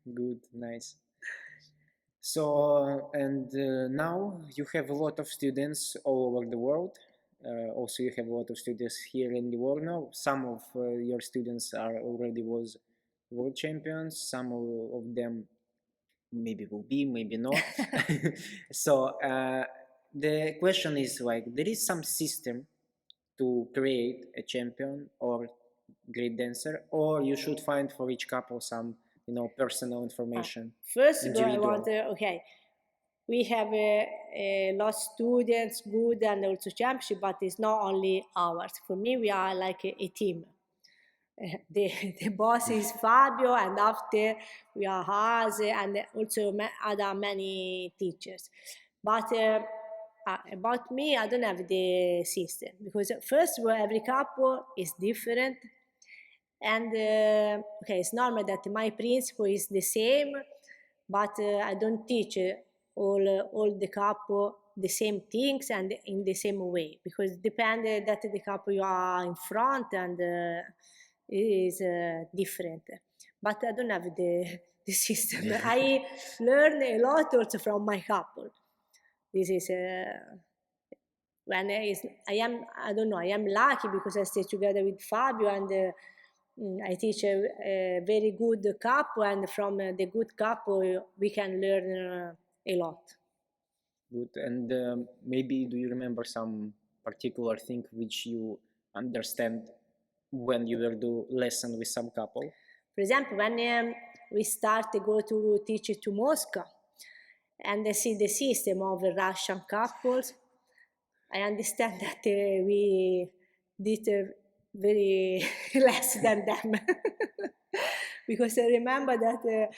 Good, nice. So, and now you have a lot of students all over the world. Also, you have a lot of students here in Livorno. Some of your students are already was world champions. Some of them maybe will be, maybe not. So the question is like, there is some system to create a champion or great dancer, or you should find for each couple some, personal information, First of all, I individual. want okay, we have a lot of students, good and also championship, but it's not only ours. For me, we are like a team. The, the boss is Fabio, and after we are us, and also other many teachers. But about me, I don't have the system because first of all, every couple is different, and okay, it's normal that my principle is the same, but I don't teach all the couple the same things and in the same way because depend that the couple you are in front and it is different. But I don't have the system. I learn a lot also from my couple. This is when I don't know, I am lucky because I stay together with Fabio and I teach a very good couple, and from the good couple we can learn a lot. Good. And maybe do you remember some particular thing which you understand when you will do lesson with some couple? For example, when we start to go to teach to Moscow and I see the system of Russian couples, I understand that we did very less than them. Because I remember that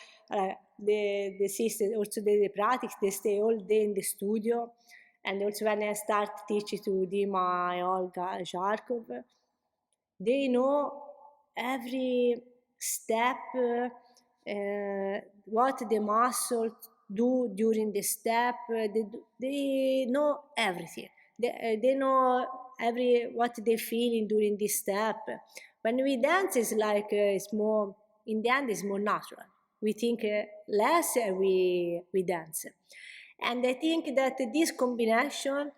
the system, also the practice, they stay all day in the studio. And also when I start teaching to Dima, Olga, Zharkov, they know every step, what the muscle do during the step. They know everything. They know every what they feeling during this step. When we dance, it's like it's more in the end. It's more natural. We think less, and we dance. And I think that this combination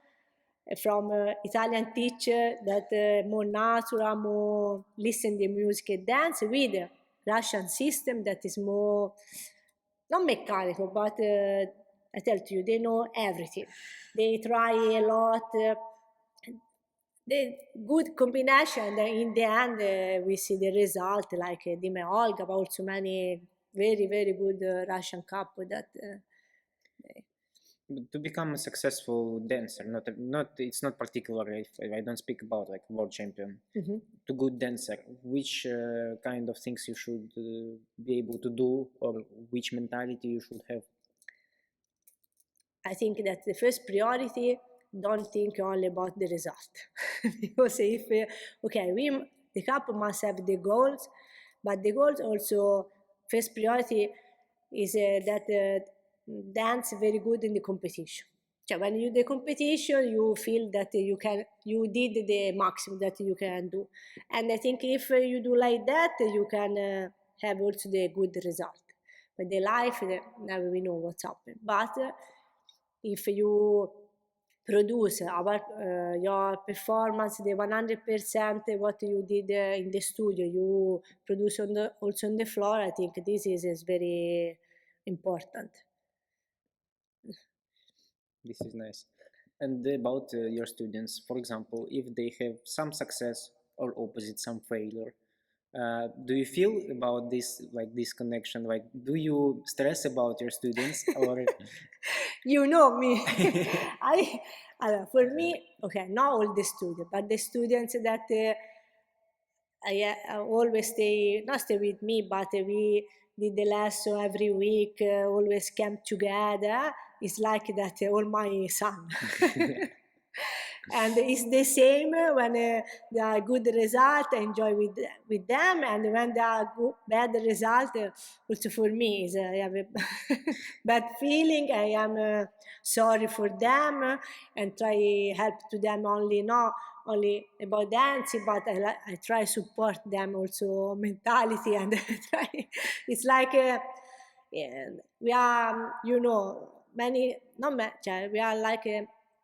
from Italian teacher that more natural, more listen the music and dance with Russian system that is more not mechanical, but I tell you, they know everything. They try a lot. The good combination. In the end, we see the result, like Dime Olga, but also many very, very good Russian couple that. To become a successful dancer, not it's not particular if I don't speak about like world champion, to good dancer, which kind of things you should be able to do, or which mentality you should have? I think that the first priority, don't think only about the result. Because if, okay, the couple must have the goals, but the goals also, first priority is that dance very good in the competition. So when you the competition, you feel that you did the maximum that you can do. And I think if you do like that, you can have also the good result. But the life, never we know what's happened. But if you produce your performance, the 100% what you did in the studio, you produce also on the floor, I think this is very important. This is nice. And about your students, for example, if they have some success or opposite, some failure, do you feel about this, like this connection? Like, do you stress about your students, or You know me. For me, okay, not all the students, but the students that I always not stay with me, but we did the lesson every week, always came together. It's like that all my son. And it's the same when there are good result, I enjoy with them, and when there are bad result, also for me is I have a bad feeling. I am sorry for them and try help to them only not only about dancing, but I try support them also mentality and try. It's like yeah, we are many not much. We are like.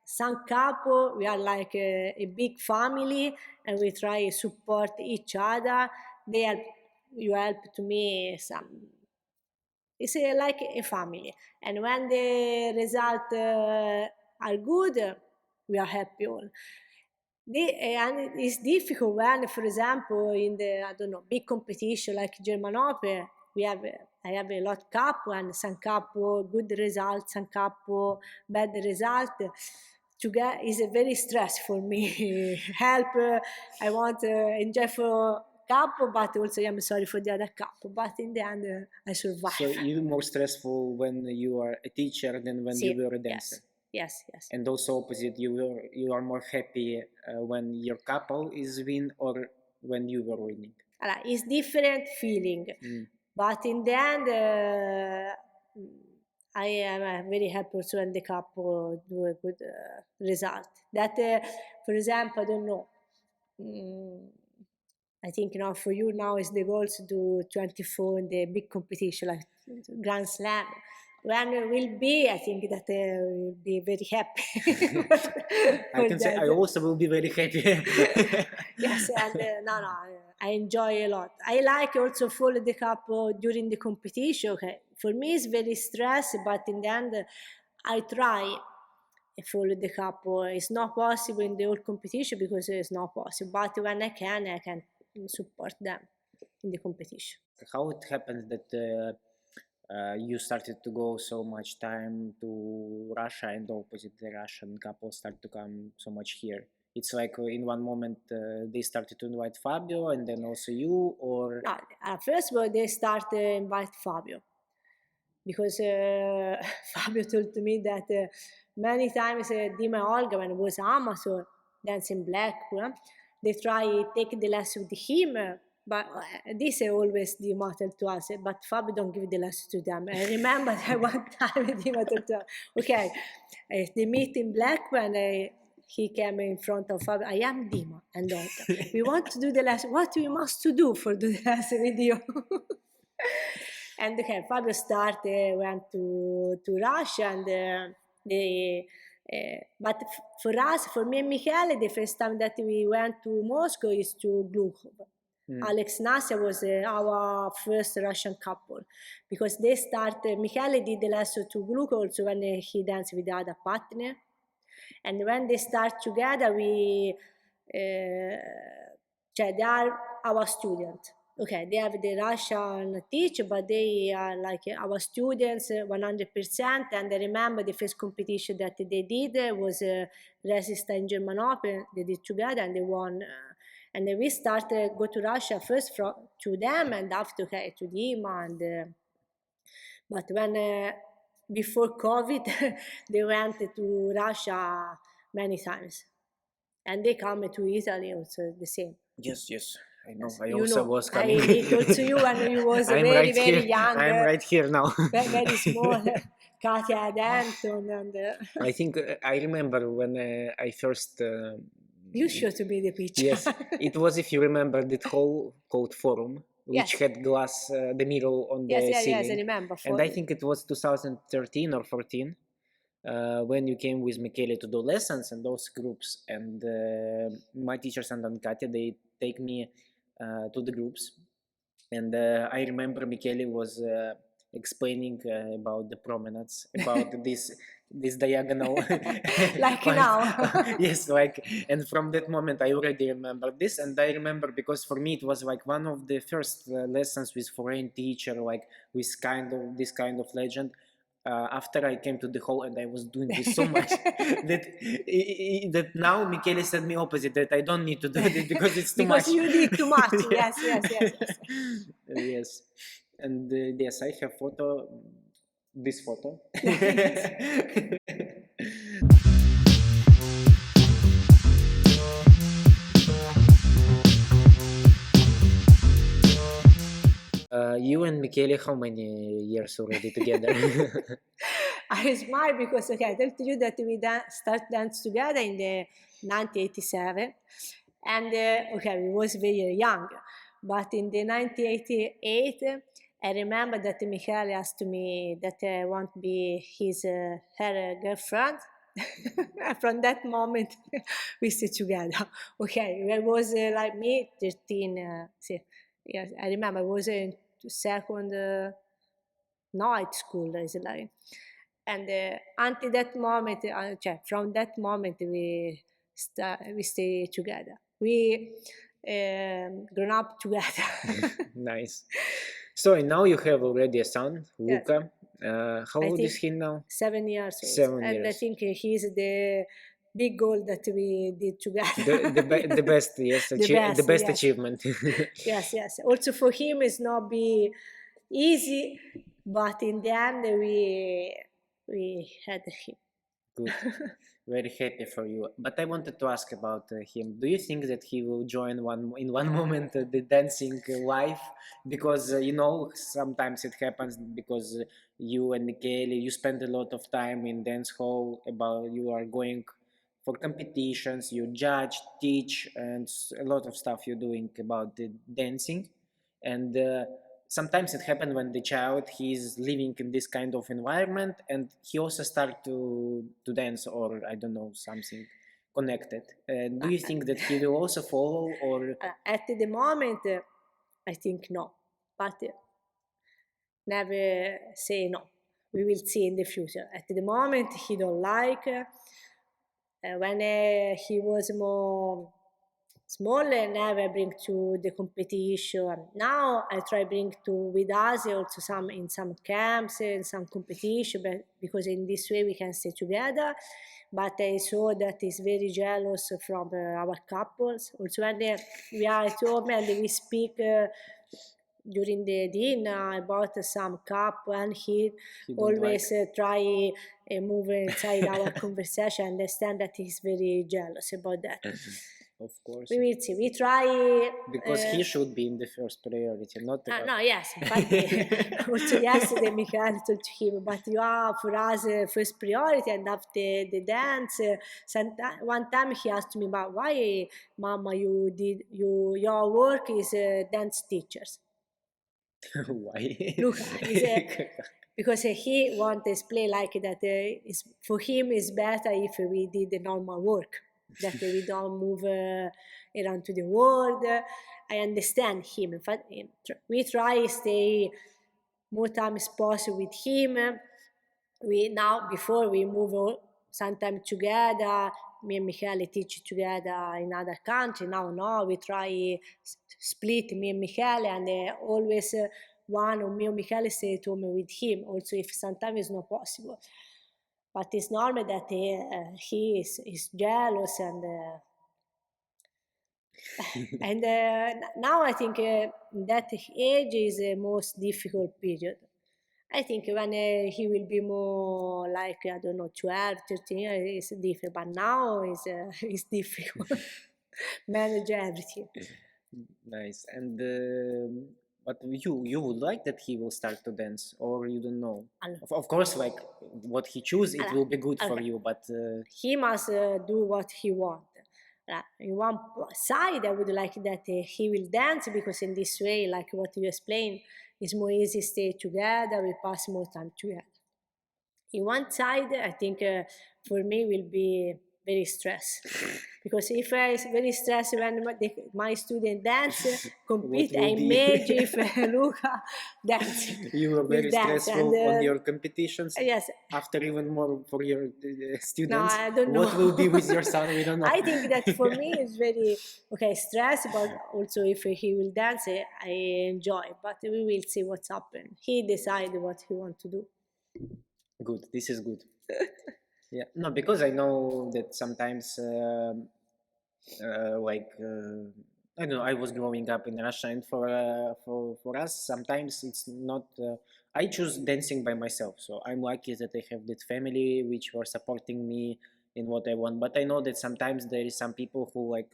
Some couple, we are like a big family, and we try to support each other. They help, you help to me some. It's like a family. And when the results are good, we are happy all. And it's difficult when, for example, in the, I don't know, big competition like German Open, I have a lot cup and some cup good results, some cup bad result. To get is a very stress for me. Help, I want enjoy for cup, but also I'm sorry for the other cup. But in the end, I survive. So you're more stressful when you are a teacher than when you See, were a dancer. yes, yes. And also opposite, you are more happy when your couple is win or when you were winning. It's different feeling, but in the end, I am very happy also when the couple do a good result. That, for example, I don't know. I think now for you now is the goal to do 24 in the big competition like Grand Slam. When it will be, I think that will be very happy. I can say I also will be very happy. Yes, and no, I enjoy a lot. I like also follow the cup during the competition. Okay, for me it's very stress, but in the end, I try follow the cup. It's not possible in the whole competition because it's not possible. But when I can support them in the competition. How it happened that you started to go so much time to Russia and opposite the Russian couple start to come so much here? It's like in one moment they started to invite Fabio and then also you, or No, first of all, they start invite Fabio because Fabio told me that many times Dima and Olga, when it was amateur dancing Blackpool, they try take the lesson with him. But this is always Dima tell to us, but Fabio don't give the lesson to them. I remember that one time Dima told to us, okay, they meet in Blackpool and he came in front of Fabio. I am Dima and Olga. We want to do the lesson. What we must to do for do the lesson with you? And okay, Fabio started, went to Russia, and but for us, for me and Michele, the first time that we went to Moscow is to Glukhov. Alex Nasia was our first Russian couple because they started. Michele did the lesson to Glukhov also when he danced with the other partner, and when they start together, they are our students. Okay, they have the Russian teacher, but they are like our students 100%. And I remember the first competition that they did was Resista in German Open. They did together and they won. And then we started go to Russia first to them and after okay, to Dima. And but when before COVID, they went to Russia many times, and they come to Italy also the same. yes, I know. I You also know, was I coming. told to you when you was I'm very, right very here. young. I'm right here now. Very small. Katia and Anton and I think I remember when I first. you showed to me the picture. Yes, it was, if you remember, that hall called Forum, which Yes. had glass, the mirror on the Yes, ceiling. I remember. And I think it was 2013 or 14 when you came with Michele to do lessons and those groups. And my teachers and Katya, they take me to the groups. And I remember Michele was explaining about the promenades, about this diagonal. Like now. Yes, like, and from that moment I already remember this. And I remember because for me it was like one of the first lessons with foreign teacher, like with this kind of legend. After I came to the hall and I was doing this so much that now Michele said me opposite, that I don't need to do it because it's too much. Because you did too much. Yes. Yes. And yes, I have this photo. You and Michele, how many years already together? I smile because okay, I told you that we start dance together in the 1987, and okay, we was very young, but in the 1988, I remember that Michele asked me that I want to be her girlfriend. From that moment, we stay together. Okay, it was like me, 13. See, yes, I remember. I was in second. night school is like, and until that moment, from that moment we stay together. We grown up together. Nice. So and now you have already a son, Yes, Luca. How I old is think he now? 7 years old, 7 years. and I think he's the big goal that we did together. The best, yes, The best, the best yes. achievement. Yes, yes. Also for him, it's not be easy, but in the end, we had him. Good. Very happy for you. But I wanted to ask about him. Do you think that he will join in one moment the dancing life? Because you know sometimes it happens because you and Michele you spend a lot of time in dance hall. About you are going for competitions, you judge, teach, and a lot of stuff you're doing about the dancing. And sometimes it happens when the child he's living in this kind of environment and he also start to dance or I don't know something connected. Do you think that he will also follow or At the moment, I think no, but never say no. We will see in the future. At the moment, he don't like. When he was more smaller, never bring to the competition. Now I try bring to with us also some in some camps and some competition, but because in this way we can stay together. But I saw that he's very jealous from our couples. Also when we are at home and we speak during the dinner about some couple, and he he don't always like? try move inside our conversation. Understand that he's very jealous about that. Of course, We will see. We try. because he should be in the first priority, not No, yes, but also yesterday Michael told him, but you are for us first priority, and after the dance, one time he asked me, but why, Mama, your work is dance teachers. why. Look, because he wants to explain like that. For him, it's better if we did the normal work, that we don't move around to the world. I understand him. In fact, we try to stay more time as possible with him. We now before we move sometime together. Me and Michele teach together in other country. Now, no, we try split me and Michele, and always one or me or Michele stay at home with him. Also, if sometimes it's not possible, but it's normal that he is jealous and now I think that age is the most difficult period. I think when he will be more like, I don't know, 12, 13 years, it's different. But now it's difficult. Manage everything. Nice. And but you would like that he will start to dance, or you don't know? Of course, like what he choose, it will be good for you. But he must do what he wants. In one side, I would like that he will dance because in this way, like what you explained, it's more easy to stay together. We pass more time together. In one side, I think for me will be very stressed because if I is very stressed when my student dance, compete, I imagine if Luca dance. You were very stressful on your competitions. Yes. After even more for your students. No, I don't know. What will be with your son? We don't know. I think that for me it's very stress, but also if he will dance, I enjoy. But we will see what's happened. He decide what he want to do. Good. This is good. Yeah. No, because I know that sometimes, I don't know. I was growing up in Russia, and for us, sometimes it's not. I choose dancing by myself, so I'm lucky that I have that family which were supporting me in what I want. But I know that sometimes there is some people who like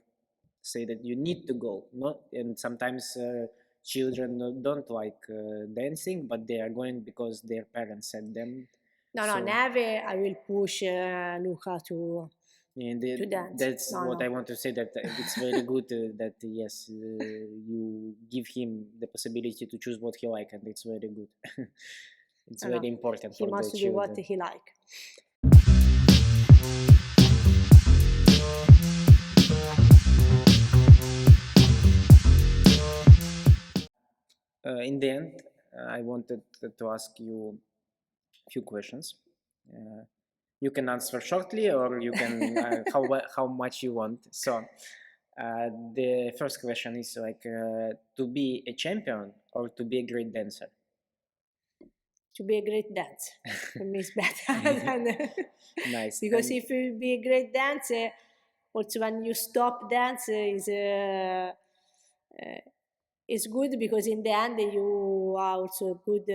say that you need to go, no, and sometimes children don't like dancing, but they are going because their parents sent them. No, never. I will push Luca to dance. That's what I want to say. That it's very good that yes, you give him the possibility to choose what he like, and it's very good. It's very important for the children. He must do what he like. In the end, I wanted to ask you a few questions. You can answer shortly, or you can how much you want. So, the first question is like to be a champion or to be a great dancer. To be a great dancer. For me, it's better than Nice. because And if you be a great dancer, also when you stop dance is good because in the end you are also a good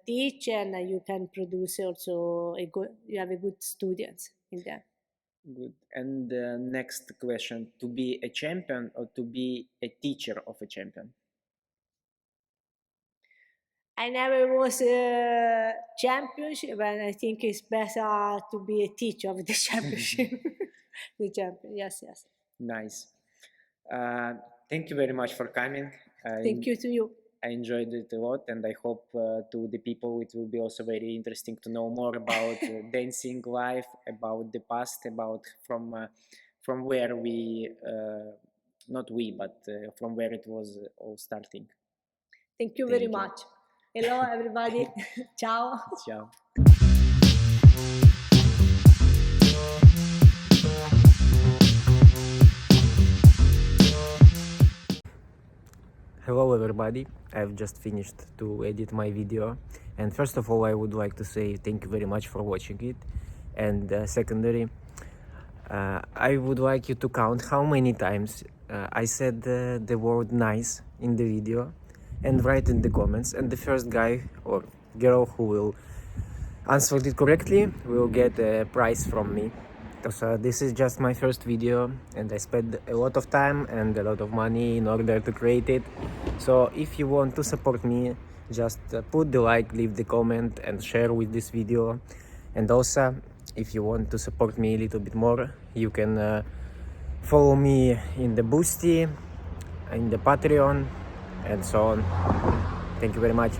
teacher and you can produce also a good. You have a good students in there. good. And the next question: to be a champion or to be a teacher of a champion? I never was a championship, and I think it's better to be a teacher of the championship. The champion, yes, yes. Nice. Uh, Thank you very much for coming. Thank you to you. I enjoyed it a lot, and I hope to the people it will be also very interesting to know more about dancing life, about the past, about from where we, not we, but from where it was all starting. Thank you Thank very you. much. Hello, everybody. Ciao. Ciao. Hello everybody, I've just finished to edit my video, and first of all I would like to say thank you very much for watching it, and secondary I would like you to count how many times I said the word nice in the video and write in the comments, and the first guy or girl who will answer it correctly will get a prize from me. So this is just my first video and I spent a lot of time and a lot of money in order to create it. So if you want to support me, just put the like, leave the comment and share with this video. And also, if you want to support me a little bit more, you can follow me in the Boosty, in the Patreon, and so on. Thank you very much.